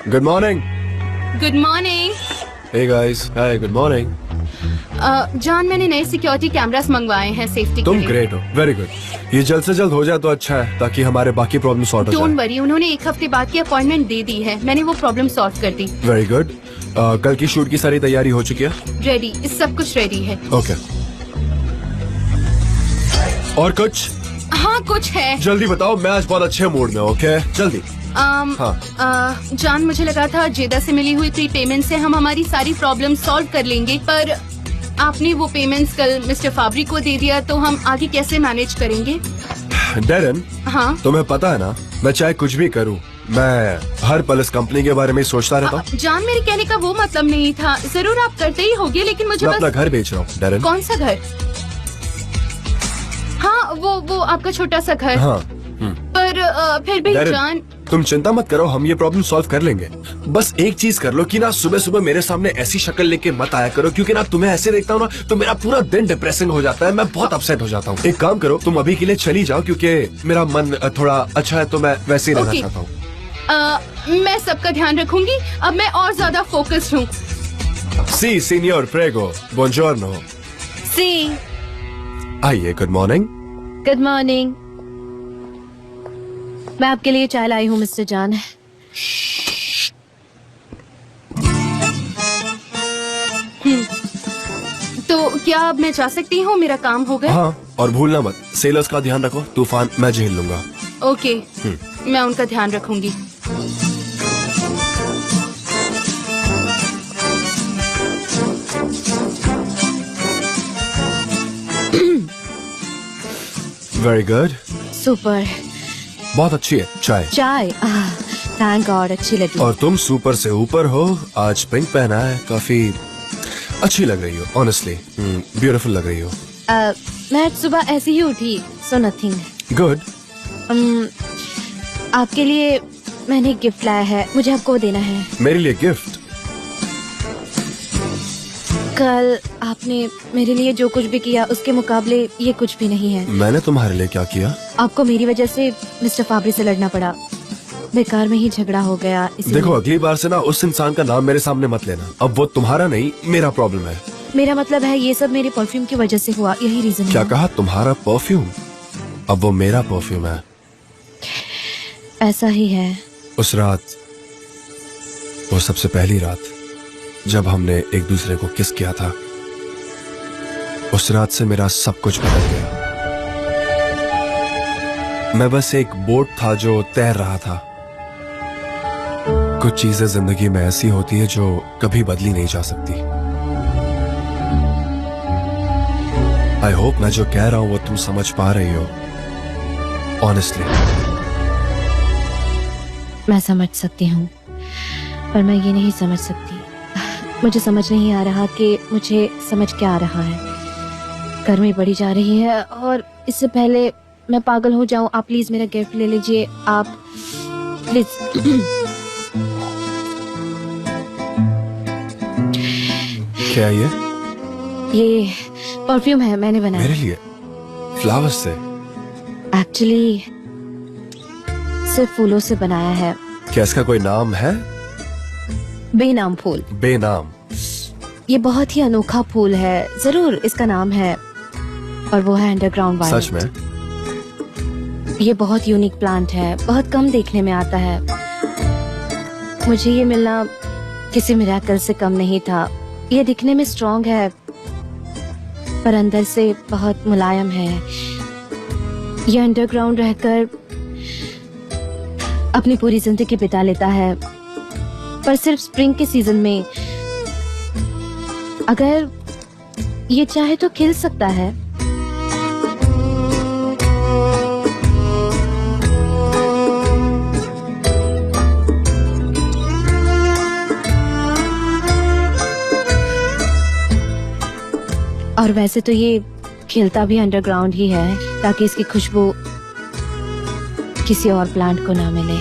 Good morning. Good morning. Hey guys, hi, good morning. John, मैंने नए security cameras मंगवाए हैं सेफ्टी तुम के लिए। ग्रेट हो, वेरी गुड। ये जल्द से जल्द हो जाए तो अच्छा है, ताकि हमारे बाकी प्रॉब्लम सॉर्ट हो डोंट जाए। वरी, उन्होंने 1 हफ्ते बाद की अपॉइंटमेंट दे दी है। मैंने वो प्रॉब्लम सॉल्व कर दी। Very good. कल की शूट की सारी तैयारी हो चुकी है? रेडी, सब कुछ रेडी है। ओके। और कुछ? हाँ, कुछ है। जल्दी बताओ, मैं आज बहुत अच्छे मूड में हूँ। ओके, जल्दी। जॉन, मुझे लगा था जेदा से मिली हुई प्री पेमेंट से हम हमारी सारी प्रॉब्लम सॉल्व कर लेंगे, पर आपने वो पेमेंट्स कल मिस्टर फाब्री को दे दिया, तो हम आगे कैसे मैनेज करेंगे? डेरन, हाँ, तुम्हें पता है ना, मैं चाहे कुछ भी करूँ, मैं हर पल इस कंपनी के बारे में सोचता रहता हूँ। जॉन, मेरे कहने का वो मतलब नहीं था। जरूर आप करते ही होगे, लेकिन मुझे मैं बस... अपना घर बेच रहा हूँ, डेरन। कौन सा घर? हाँ, वो आपका छोटा सा घर। हाँ। पर फिर भी डेरन, जॉन, तुम चिंता मत करो, हम ये प्रॉब्लम सॉल्व कर लेंगे। बस एक चीज कर लो कि ना सुबह सुबह मेरे सामने ऐसी शक्ल लेके मत आया करो, क्योंकि ना तुम्हें ऐसे देखता हूँ ना तो मेरा पूरा दिन डिप्रेसिंग हो जाता है। मैं बहुत अपसेट हो जाता हूँ। एक काम करो, तुम अभी के लिए चली जाओ, क्योंकि मेरा मन थोड़ा अच्छा है, तो मैं वैसे ही रहना चाहता हूँ। मैं सबका ध्यान रखूंगी। अब मैं और ज्यादा फोकस्ड हूँ। सी सीनियर प्रेगो, बुongiorno। सी। आइए, गुड मॉर्निंग। Good morning. मैं आपके लिए चाय लाई हूँ मिस्टर जॉन। तो क्या अब मैं जा सकती हूँ? मेरा काम हो गया? हाँ, और भूलना मत, सेलर्स का ध्यान रखो। तूफान मैं झेल लूंगा। ओके, मैं उनका ध्यान रखूंगी। Very good. सुपर। बहुत अच्छी है चाय। चाय, थैंक गॉड, अच्छी लगी। और तुम सुपर से ऊपर हो। आज पिंक पहना है, काफी अच्छी लग रही हो। ऑनेस्टली ब्यूटीफुल लग रही हो। मैं आज सुबह ऐसे ही उठी, सो नथिंग। गुड। आपके लिए मैंने एक गिफ्ट लाया है, मुझे आपको देना है। मेरे लिए गिफ्ट? कल आपने मेरे लिए जो कुछ भी किया उसके मुकाबले ये कुछ भी नहीं है। मैंने तुम्हारे लिए क्या किया? आपको मेरी वजह से मिस्टर फाब्री से लड़ना पड़ा, बेकार में ही झगड़ा हो गया। देखो, अगली बार से ना उस इंसान का नाम मेरे सामने मत लेना। अब वो तुम्हारा नहीं, मेरा प्रॉब्लम है। मेरा मतलब है ये सब मेरे परफ्यूम की वजह से हुआ, यही रीजन है। क्या कहा? तुम्हारा परफ्यूम? अब वो मेरा परफ्यूम है। ऐसा ही है। उस रात, वो सबसे पहली रात जब हमने एक दूसरे को किस किया था, उस रात से मेरा सब कुछ बदल गया। मैं बस एक बोट था जो तैर रहा था। कुछ चीजें जिंदगी में ऐसी होती है जो कभी बदली नहीं जा सकती। आई होप मैं जो कह रहा हूं वो तुम समझ पा रही हो। ऑनेस्टली मैं समझ सकती हूँ, पर मैं ये नहीं समझ सकती। मुझे समझ नहीं आ रहा कि मुझे समझ क्या आ रहा है। गर्मी बढ़ी जा रही है और इससे पहले मैं पागल हो जाऊं, आप प्लीज मेरा गिफ्ट ले लीजिए। आप प्लीज। क्या ये? ये परफ्यूम है, मैंने बनाया। मेरे लिए? फ्लावर्स से? एक्चुअली सिर्फ फूलों से बनाया है। क्या इसका कोई नाम है? बेनाम फूल। बेनाम? ये बहुत ही अनोखा फूल है, जरूर इसका नाम है, और वो है अंडरग्राउंड वायलेट। सच में? ये बहुत यूनिक प्लांट है, बहुत कम देखने में आता है। मुझे ये मिलना किसी मिरेकल से कम नहीं था। ये दिखने में स्ट्रॉन्ग है, पर अंदर से बहुत मुलायम है। ये अंडरग्राउंड रहकर अपनी पूरी जिंदगी बिता लेता है, पर सिर्फ स्प्रिंग के सीजन में। अगर ये चाहे तो खिल सकता है। और वैसे तो ये खिलता भी अंडरग्राउंड ही है, ताकि इसकी खुशबू किसी और प्लांट को ना मिले।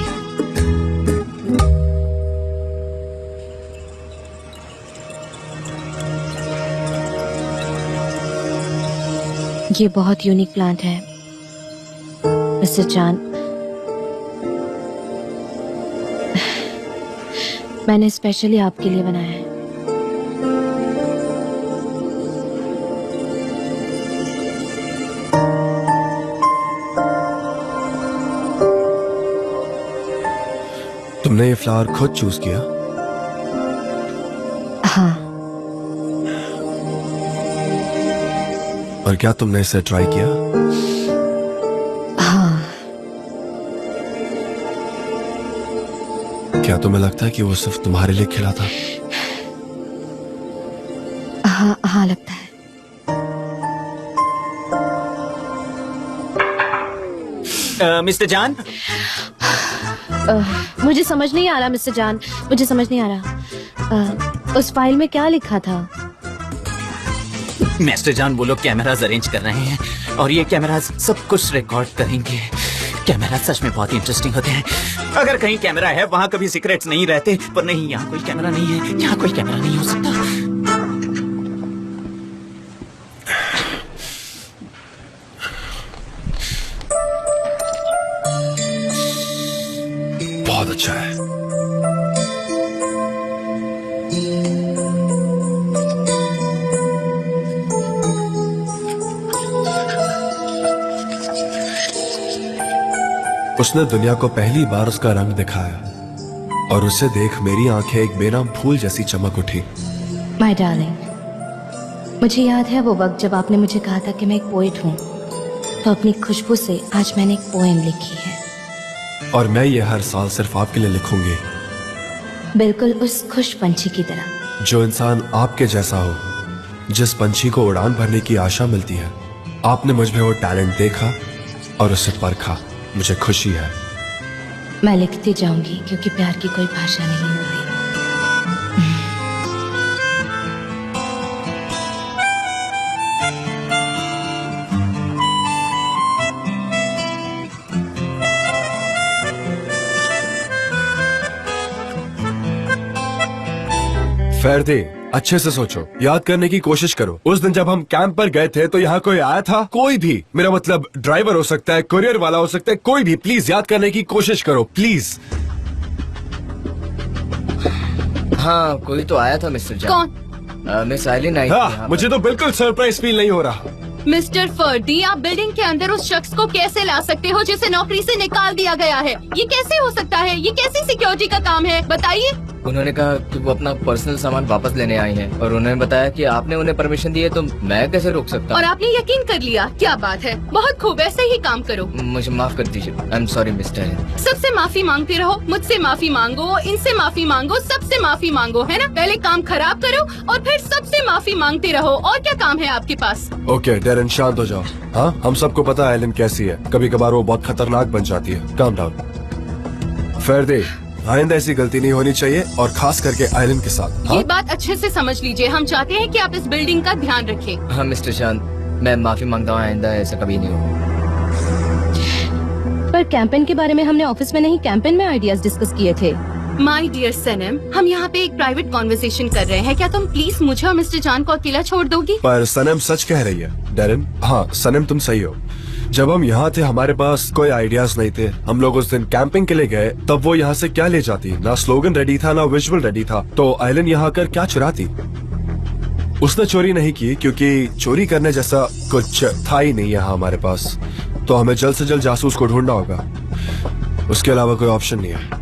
ये बहुत यूनिक प्लांट है। मिस्टर जान, मैंने स्पेशली आपके लिए बनाया है। तुमने ये फ्लावर खुद चूज किया? हाँ। और क्या तुमने इसे ट्राई किया? हाँ। क्या तुम्हें लगता है कि वो सिर्फ तुम्हारे लिए खिला था? हाँ हाँ लगता है। मिस्टर जान, मुझे समझ नहीं आ रहा मिस्टर जान, मुझे समझ नहीं आ रहा। उस फाइल में क्या लिखा था? मिस्टर जान वो लोग कैमरास अरेंज कर रहे हैं और ये कैमरास सब कुछ रिकॉर्ड करेंगे। कैमरा सच में बहुत ही इंटरेस्टिंग होते हैं। अगर कहीं कैमरा है वहाँ कभी सीक्रेट्स नहीं रहते, पर नहीं, यहाँ कोई कैमरा नहीं है, यहाँ कोई कैमरा नहीं हो सकता। बहुत अच्छा है। उसने दुनिया को पहली बार उसका रंग दिखाया और उसे देख मेरी आंखें एक बेनाम फूल जैसी चमक उठी। माय डार्लिंग, मुझे याद है वो वक्त जब आपने मुझे कहा था कि मैं एक पोएट हूँ, तो अपनी खुशबू से आज मैंने एक पोएम लिखी है। और मैं ये हर साल सिर्फ आपके लिए लिखूंगी, बिल्कुल उस खुश पंछी की तरह। जो इंसान आपके जैसा हो, जिस पंछी को उड़ान भरने की आशा मिलती है। आपने मुझ में वो टैलेंट देखा और उसे परखा। मुझे खुशी है। मैं लिखती जाऊंगी क्योंकि प्यार की कोई भाषा नहीं होती। फैरदे, अच्छे से सोचो, याद करने की कोशिश करो। उस दिन जब हम कैंप पर गए थे तो यहाँ कोई आया था? कोई भी। मेरा मतलब ड्राइवर हो सकता है, कुरियर वाला हो सकता है, कोई भी। प्लीज याद करने की कोशिश करो, प्लीज। हाँ, कोई तो आया था मिस्टर जान। कौन? मिस आइलिन आई थी हाँ, यहाँ मुझे तो बिल्कुल सरप्राइज फील नहीं हो रहा। मिस्टर फर्दी, आप बिल्डिंग के अंदर उस शख्स को कैसे ला सकते हो जिसे नौकरी से निकाल दिया गया है? ये कैसे हो सकता है? ये कैसी सिक्योरिटी का काम है, बताइए। पर। उन्होंने कहा कि वो अपना पर्सनल सामान वापस लेने आई हैं और उन्होंने बताया कि आपने उन्हें परमिशन दी है, तो मैं कैसे रोक सकता और हूँ? आपने यकीन कर लिया? क्या बात है, बहुत खूब, ऐसे ही काम करो। मुझे माफ कर दीजिए। I am sorry mister. सबसे माफी मांगते रहो, मुझसे माफी मांगो, इनसे माफी मांगो, सबसे माफी मांगो, है ना? पहले काम खराब करो और फिर सबसे माफी मांगते रहो। और क्या काम है आपके पास? ओके डेरन, शांत हो जाओ। हाँ, हम सबको पता है एलन कैसी है। कभी कभार वो बहुत खतरनाक बन जाती है। Calm down. फैरदे, आइंदा ऐसी गलती नहीं होनी चाहिए, और खास करके आइलन के साथ। हाँ? ये बात अच्छे से समझ लीजिए, हम चाहते हैं कि आप इस बिल्डिंग का ध्यान रखें। हाँ मिस्टर जान, मैं माफी मांगता हूँ, आइंदा ऐसा कभी नहीं होगा। पर कैंपेन के बारे में हमने ऑफिस में नहीं, कैंपेन में आइडियाज डिस्कस किए थे। माय डियर सनम, हम यहाँ पे एक प्राइवेट कॉन्वर्सेशन कर रहे हैं। क्या तुम प्लीज मुझे और मिस्टर जान को अकेला छोड़ दोगी? पर सनम सच कह रही है। डेरन, हाँ सनम तुम सही हो। जब हम यहाँ थे हमारे पास कोई आइडियाज नहीं थे। हम लोग उस दिन कैंपिंग के लिए गए, तब वो यहाँ से क्या ले जाती? ना स्लोगन रेडी था, ना विजुअल रेडी था। तो आइलन यहाँ आकर क्या चुराती? उसने चोरी नहीं की, क्योंकि चोरी करने जैसा कुछ था ही नहीं यहाँ हमारे पास। तो हमें जल्द से जल्द जासूस को ढूंढना होगा, उसके अलावा कोई ऑप्शन नहीं है।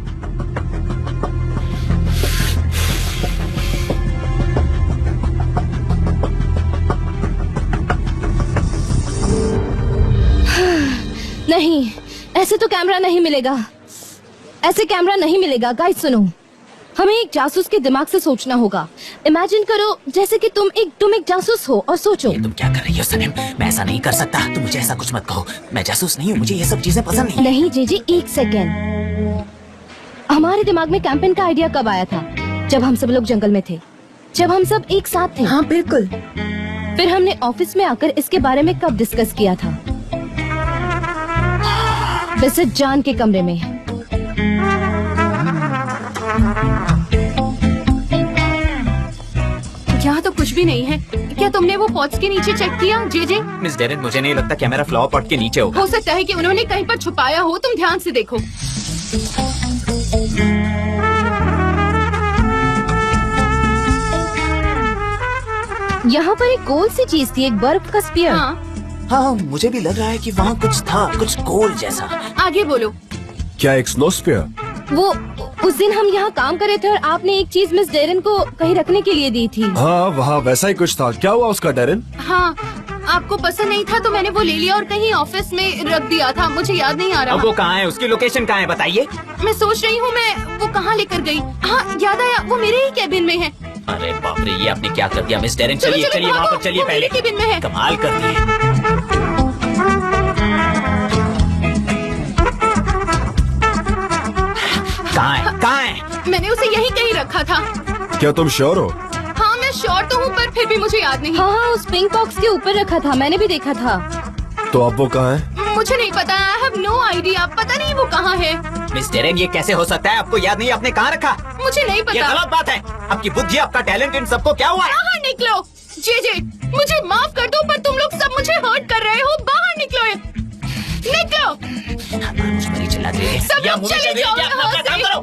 नहीं, ऐसे तो कैमरा नहीं मिलेगा, ऐसे कैमरा नहीं मिलेगा। गाइस सुनो, हमें एक जासूस के दिमाग से सोचना होगा। इमेजिन करो जैसे कि तुम एक जासूस हो, और सोचो। ये तुम क्या कर रही हो सनम? मैं ऐसा नहीं कर सकता, तुम मुझे ऐसा कुछ मत कहो। मैं जासूस नहीं हूँ, मुझे ये सब चीजें पसंद नहीं। नहीं जीजी, एक सेकेंड। हमारे दिमाग में कैंपेन का आइडिया कब आया था? जब हम सब लोग जंगल में थे, जब हम सब एक साथ थे। हाँ बिल्कुल। फिर हमने ऑफिस में आकर इसके बारे में कब डिस्कस किया था? वैसे जान के कमरे में। यहाँ तो कुछ भी नहीं है। क्या क्या तुमने वो पॉट्स के नीचे चेक किया जे? मिस डेरेन, मुझे नहीं लगता कैमरा फ्लावर पॉट के नीचे होगा। हो सकता है कि उन्होंने कहीं पर छुपाया हो, तुम ध्यान से देखो। यहाँ पर एक गोल सी चीज थी, एक बर्फ का स्पीयर। हाँ, मुझे भी लग रहा है कि वहाँ कुछ था, कुछ गोल जैसा। आगे बोलो। क्या एक स्नोस्फीयर? वो उस दिन हम यहाँ काम कर रहे थे और आपने एक चीज मिस डेरन को कहीं रखने के लिए दी थी। हाँ वहाँ वैसा ही कुछ था। क्या हुआ उसका डेरेन? हाँ, आपको पसंद नहीं था तो मैंने वो ले लिया और कहीं ऑफिस में रख दिया था, मुझे याद नहीं आ अब रहा। वो कहाँ है? उसकी लोकेशन कहाँ है बताइए। मैं सोच रही हूँ मैं वो कहाँ लेकर गई। हाँ याद आया, वो मेरे ही कैबिन में है। अरे बाप रे, ये आपने क्या कर दिया मिस डेरेन? चलो, चलिए चलो, चलिए वहाँ भागो, पर चलिए वो मेरे पहले। केबिन में है। कमाल कर दिए। कहाँ है? कहाँ है? मैंने उसे यहीं कहीं रखा था। क्या तुम श्योर हो? हाँ मैं श्योर तो हूँ, पर फिर भी मुझे याद नहीं। हाँ हाँ, उस पिंक बॉक्स के ऊपर रखा था, मैंने भी देखा था। तो अब वो कहाँ है? मुझे नहीं पता, आई हैव नो आइडिया, पता नहीं वो कहाँ है। मिस डेरेन, ये कैसे हो सकता है? आपको याद नहीं, आपने कहाँ रखा? मुझे नहीं ये पता। गलत बात है। आपकी बुद्धि, आपका टैलेंट, इन सबको क्या हुआ है? बाहर निकलो। जे मुझे माफ कर दो, पर तुम लोग सब मुझे हर्ट कर रहे हो। बाहर निकलो, निकलो। मुझ पर ही चिल्लाते हैं। सब या लोग मुझे चले चाहिए जाओ कि आप अपना यहाँ काम से। करो।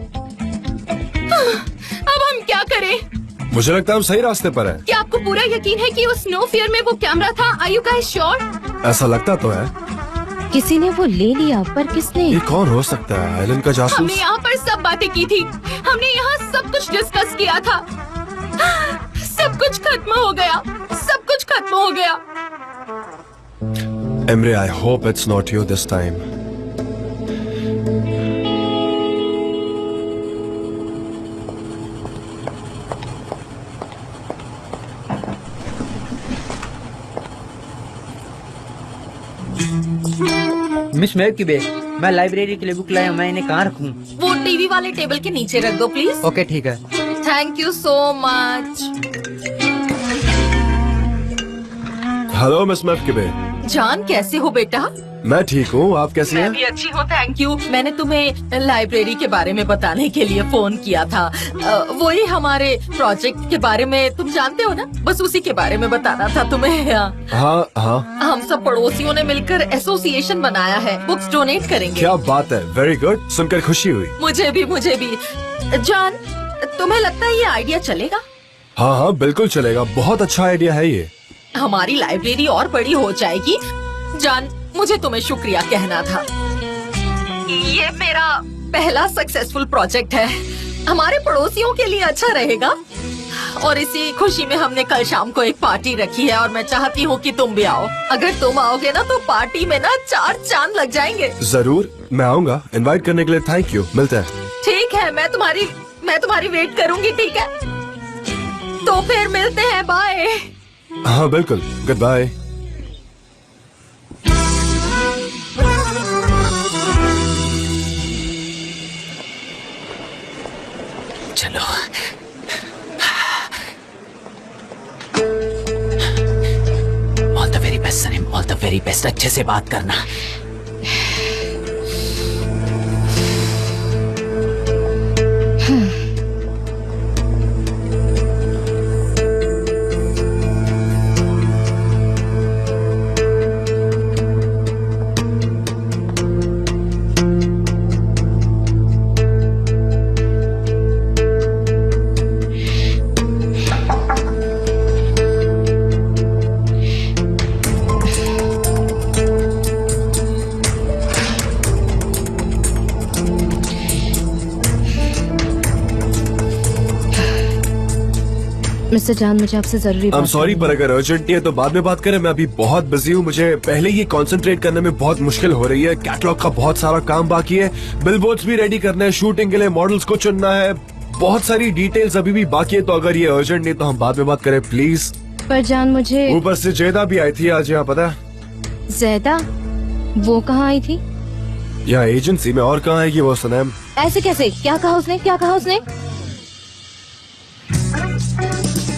अब हम क्या करें? मुझे लगता है हम सही रास्ते पर हैं। क्या आपको पूरा यकीन है कि उस स्नो फियर में वो कैमरा था? Are you guys sure? ऐसा लगता तो है। किसी ने वो ले लिया, पर किसने? ये कौन हो सकता है? आइलैंड का जासूस? हमने यहाँ पर सब बातें की थी, हमने यहाँ सब कुछ डिस्कस किया था। सब कुछ खत्म हो गया, सब कुछ खत्म हो गया। Emre, I hope it's not you this time. Miss mayor की बेग, मैं लाइब्रेरी के लिए बुक लाया हूँ, मैं इन्हें कहाँ रखूँ? वो टीवी वाले टेबल के नीचे रख दो प्लीज। ओके ठीक है। Thank you so much. Hello miss मैफकिबे। जान कैसे हो बेटा? मैं ठीक हूँ, आप कैसी मैं हैं? भी अच्छी हूँ, थैंक यू। मैंने तुम्हें लाइब्रेरी के बारे में बताने के लिए फोन किया था। वही हमारे प्रोजेक्ट के बारे में, तुम जानते हो ना, बस उसी के बारे में बताना था तुम्हें। हाँ हाँ, हम सब पड़ोसियों ने मिलकर एसोसिएशन बनाया है, बुक्स डोनेट करेंगे। क्या बात है, वेरी गुड, सुनकर खुशी हुई। मुझे भी। जान, तुम्हें लगता है ये आइडिया चलेगा? हाँ हाँ बिल्कुल चलेगा, बहुत अच्छा आइडिया है ये। हमारी लाइब्रेरी और बड़ी हो जाएगी। जान, मुझे तुम्हें शुक्रिया कहना था। ये मेरा पहला सक्सेसफुल प्रोजेक्ट है, हमारे पड़ोसियों के लिए अच्छा रहेगा। और इसी खुशी में हमने कल शाम को एक पार्टी रखी है और मैं चाहती हूँ कि तुम भी आओ। अगर तुम आओगे ना तो पार्टी में ना 4 चांद लग जाएंगे। जरूर, मैं आऊँगा। इनवाइट करने के लिए थैंक यू, मिलते हैं। ठीक है, मैं तुम्हारी वेट करूँगी, ठीक है? तो फिर मिलते हैं, बाय। हाँ बिल्कुल, गुड बाय। चलो, all the very best Sanim, all the very best. अच्छे से बात करना। मिस्टर जान, मुझे आपसे जरूरी आई एम बात सॉरी, करनी पर है। अगर अर्जेंट नहीं है तो बाद में बात करें। मैं अभी बहुत बिजी हूँ, मुझे पहले ये कंसंट्रेट करने में बहुत मुश्किल हो रही है। कैटलॉग का बहुत सारा काम बाकी है, बिलबोर्ड्स भी रेडी करने हैं, शूटिंग के लिए मॉडल्स को चुनना है, बहुत सारी डिटेल्स अभी भी बाकी है। तो अगर ये अर्जेंट नहीं तो हम बाद में बात करें प्लीज। पर जान, मुझे ऊपर से जेदा भी आई थी आज यहाँ, पता है? ज़ैदा, वो कहाँ आई थी? यहाँ एजेंसी में, और कहाँ आएगी वो सनम? ऐसे कैसे? क्या कहा उसने? क्या कहा उसने?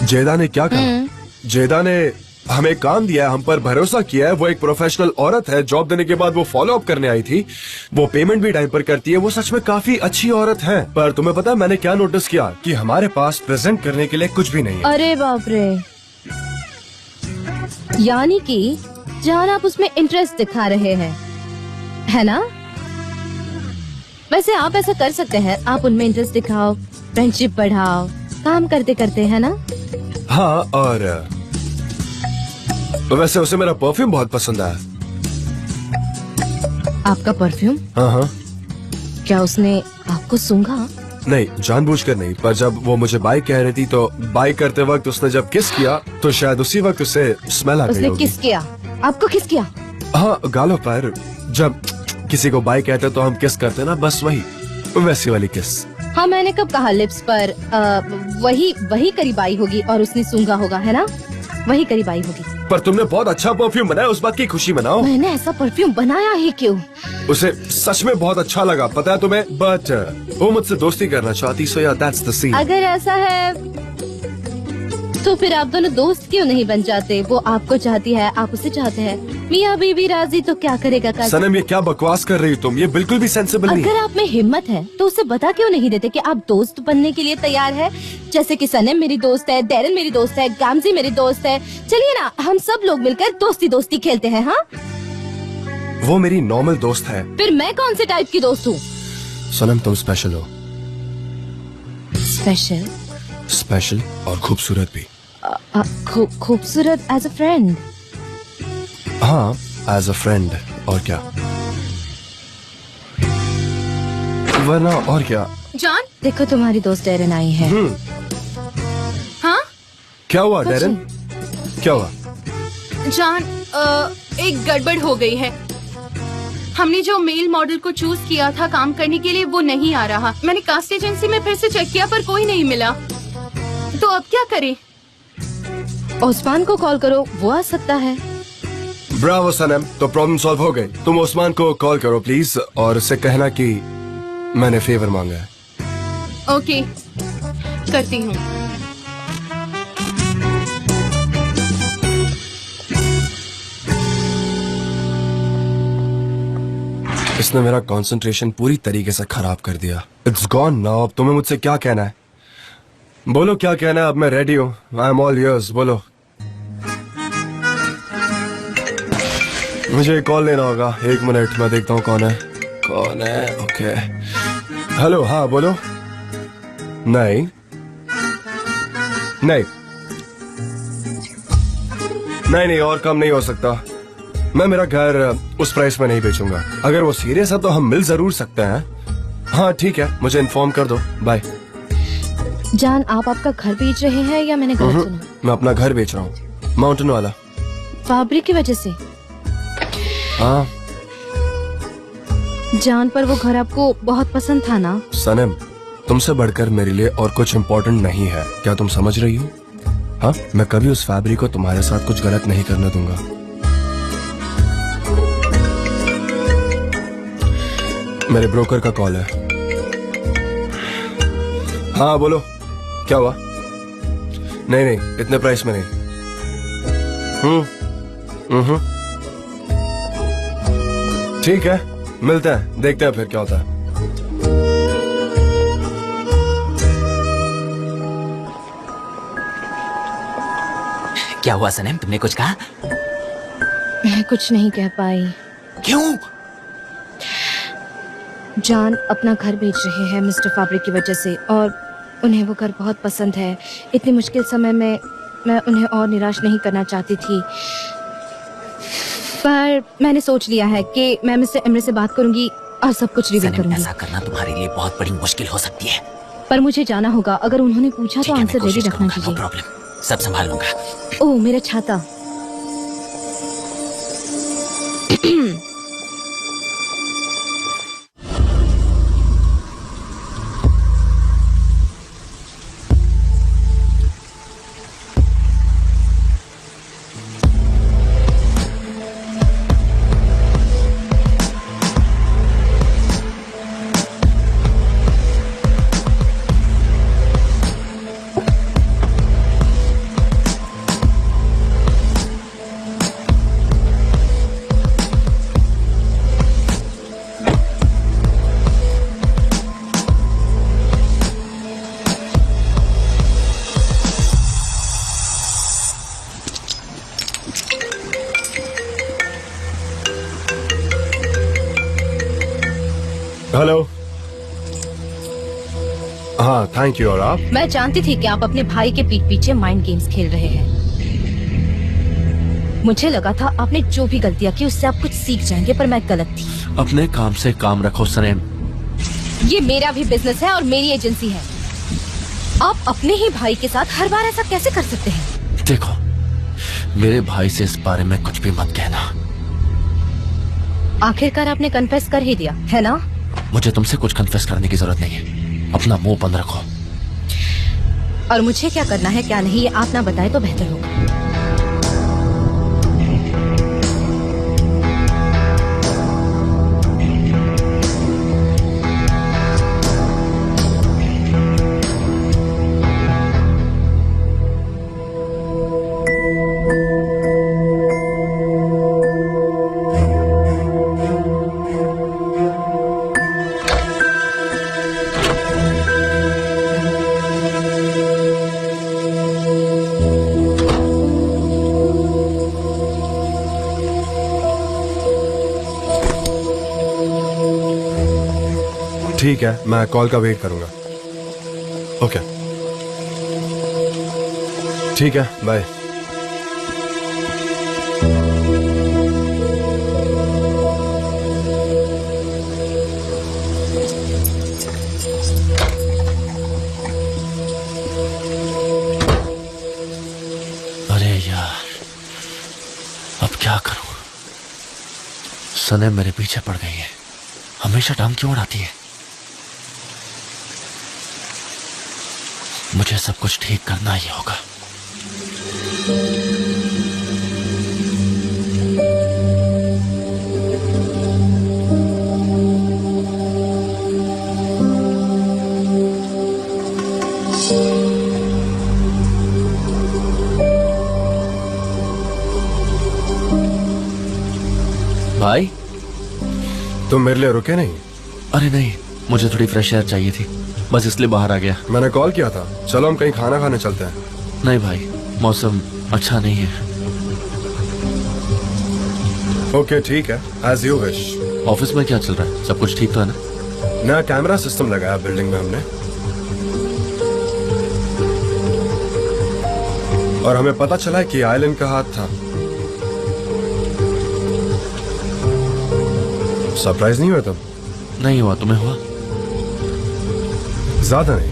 जेदा ने क्या कहा? जेदा ने हमें काम दिया है, हम पर भरोसा किया है। वो एक प्रोफेशनल औरत है, जॉब देने के बाद वो फॉलो अप करने आई थी, वो पेमेंट भी टाइम पर करती है, वो सच में काफी अच्छी औरत है। पर तुम्हें पता है मैंने क्या नोटिस किया? कि हमारे पास प्रेजेंट करने के लिए कुछ भी नहीं है। अरे बाप रे, यानी कि जान आप उसमें इंटरेस्ट दिखा रहे हैं, है ना? वैसे आप ऐसा कर सकते हैं, आप उनमें इंटरेस्ट दिखाओ, फ्रेंडशिप बढ़ाओ, काम करते करते, है ना? हाँ, और वैसे उसे मेरा परफ्यूम बहुत पसंद आया। आपका परफ्यूम? हाँ हाँ। क्या उसने आपको सूंघा? नहीं, जानबूझकर नहीं, पर जब वो मुझे बाय कह रही थी तो बाय करते वक्त उसने जब किस किया तो शायद उसी वक्त उसे स्मेल आ गई उसने होगी। किस किया? आपको किस किया? हाँ, गालों पर। जब किसी को बाय कहते तो हम किस करते ना, बस वैसी वाली किस। हाँ, मैंने कब कहा लिप्स पर? वही करीब आई होगी और उसने सूंघा होगा, है ना? वही करीब आई होगी। पर तुमने बहुत अच्छा परफ्यूम बनाया, उस बात की खुशी मनाओ। मैंने ऐसा परफ्यूम बनाया ही क्यों? उसे सच में बहुत अच्छा लगा, पता है तुम्हें? बट वो मुझसे दोस्ती करना चाहती, सो या दैट्स द सीन। अगर ऐसा है तो फिर आप दोनों दोस्त क्यों नहीं बन जाते? वो आपको चाहती है, आप उसे चाहते हैं, मियाँ बीवी राजी तो क्या करेगा काजी? सनम, ये क्या बकवास कर रही हो तुम? ये बिल्कुल भी सेंसिबल नहीं अगर है। आप में हिम्मत है तो उसे बता क्यों नहीं देते कि आप दोस्त बनने के लिए तैयार है? जैसे कि सनम मेरी दोस्त है, डैरन मेरी दोस्त है, गामजी मेरी दोस्त है। चलिए ना, हम सब लोग मिलकर दोस्ती दोस्ती खेलते हैं। हाँ, वो मेरी नॉर्मल दोस्त है। फिर मैं कौन से टाइप की दोस्त हूँ? सनम, तुम स्पेशल हो। स्पेशल? स्पेशल और खूबसूरत भी। खूबसूरत एज अ फ्रेंड? हाँ, एज अ फ्रेंड। और क्या, वरना और क्या। जान, देखो तुम्हारी दोस्त डैरन आई है। हाँ क्या हुआ कुछ डैरन? क्या हुआ? जान, एक गड़बड़ हो गई है। हमने जो मेल मॉडल को चूज किया था काम करने के लिए वो नहीं आ रहा। मैंने कास्ट एजेंसी में फिर से चेक किया पर कोई नहीं मिला। तो अब क्या करें? ओस्मान को कॉल करो, वो आ सकता है। ब्रावो सनम, तो प्रॉब्लम सॉल्व हो गई। तुम ओस्मान को कॉल करो प्लीज और उससे कहना कि मैंने फेवर मांगा है। ओके, करती हूँ। इसने मेरा कंसंट्रेशन पूरी तरीके से खराब कर दिया। It's gone now. अब तुम्हें मुझसे क्या कहना है? बोलो क्या कहना है। अब मैं रेडी हूँ। I am all yours. बोलो। मुझे कॉल लेना होगा, 1 मिनट, मैं देखता हूँ कौन है। कौन है? ओके। हेलो, हाँ बोलो। नहीं नहीं नहीं नहीं, और कम नहीं हो सकता। मैं मेरा घर उस प्राइस में नहीं बेचूंगा। अगर वो सीरियस है तो हम मिल जरूर सकते हैं। हाँ ठीक है, मुझे इन्फॉर्म कर दो। बाय। जान, आप आपका घर बेच रहे हैं या मैंने गलत सुना? मैं अपना घर बेच रहा हूँ, माउंटेन वाला। फाब्रिक की वजह से? हाँ जान, पर वो घर आपको बहुत पसंद था ना? सनम, तुमसे बढ़कर मेरे लिए और कुछ इम्पोर्टेंट नहीं है, क्या तुम समझ रही हो? हाँ, मैं कभी उस फैब्रिक को तुम्हारे साथ कुछ गलत नहीं करने दूंगा। मेरे ब्रोकर का कॉल है। हाँ बोलो, क्या हुआ? नहीं नहीं, इतने प्राइस में नहीं। ठीक है, मिलते हैं, देखते हैं फिर क्या होता है। क्या हुआ सनम, तुमने कुछ कहा? मैं कुछ नहीं कह पाई। क्यों? जान अपना घर बेच रहे हैं मिस्टर फैब्रिक की वजह से, और उन्हें वो घर बहुत पसंद है। इतने मुश्किल समय में मैं उन्हें और निराश नहीं करना चाहती थी, पर मैंने सोच लिया है कि मैं मिस्टर इमरे से बात करूंगी और सब कुछ रिवील सनम, करूंगी। ऐसा करना तुम्हारे लिए बहुत बड़ी मुश्किल हो सकती है। पर मुझे जाना होगा। अगर उन्होंने पूछा ठीक तो है, मैं आंसर रेडी कोशिश रखना करूंगा, नो चाहिए। प्रॉब्लम, सब संभाल लूंगा। ओह, मेरा छाता। हेलो। हाँ थैंक यू। और आप? मैं जानती थी कि आप अपने भाई के पीठ पीछे माइंड गेम्स खेल रहे हैं। मुझे लगा था आपने जो भी गलतियां की उससे आप कुछ सीख जाएंगे, पर मैं गलत थी। अपने काम से काम रखो सरेन। ये मेरा भी बिजनेस है और मेरी एजेंसी है। आप अपने ही भाई के साथ हर बार ऐसा कैसे कर सकते हैं? देखो, मेरे भाई से इस बारे में कुछ भी मत कहना। आखिरकार आपने कन्फेस कर ही दिया है ना? मुझे तुमसे कुछ कन्फेस करने की जरूरत नहीं है। अपना मुंह बंद रखो। और मुझे क्या करना है क्या नहीं ये आप ना बताए तो बेहतर होगा। ठीक है, मैं कॉल का वेट करूंगा। ओके ठीक है, बाय। अरे यार, अब क्या करूं? सने मेरे पीछे पड़ गई है। हमेशा टांग क्यों उड़ाती है? मुझे सब कुछ ठीक करना ही होगा। भाई, तुम मेरे लिए रुके नहीं? अरे नहीं, मुझे थोड़ी फ्रेश एयर चाहिए थी, बस इसलिए बाहर आ गया। मैंने कॉल किया था, चलो हम कहीं खाना खाने चलते हैं। नहीं भाई, मौसम अच्छा नहीं है। ओके ठीक है, एज यू विश। ऑफिस में क्या चल रहा है? सब कुछ ठीक तो है ना? नया कैमरा सिस्टम लगाया बिल्डिंग में हमने, और हमें पता चला कि आइलैंड का हाथ था। सरप्राइज नहीं हुआ तुम? नहीं हुआ, तुम्हें हुआ? ज्यादा नहीं।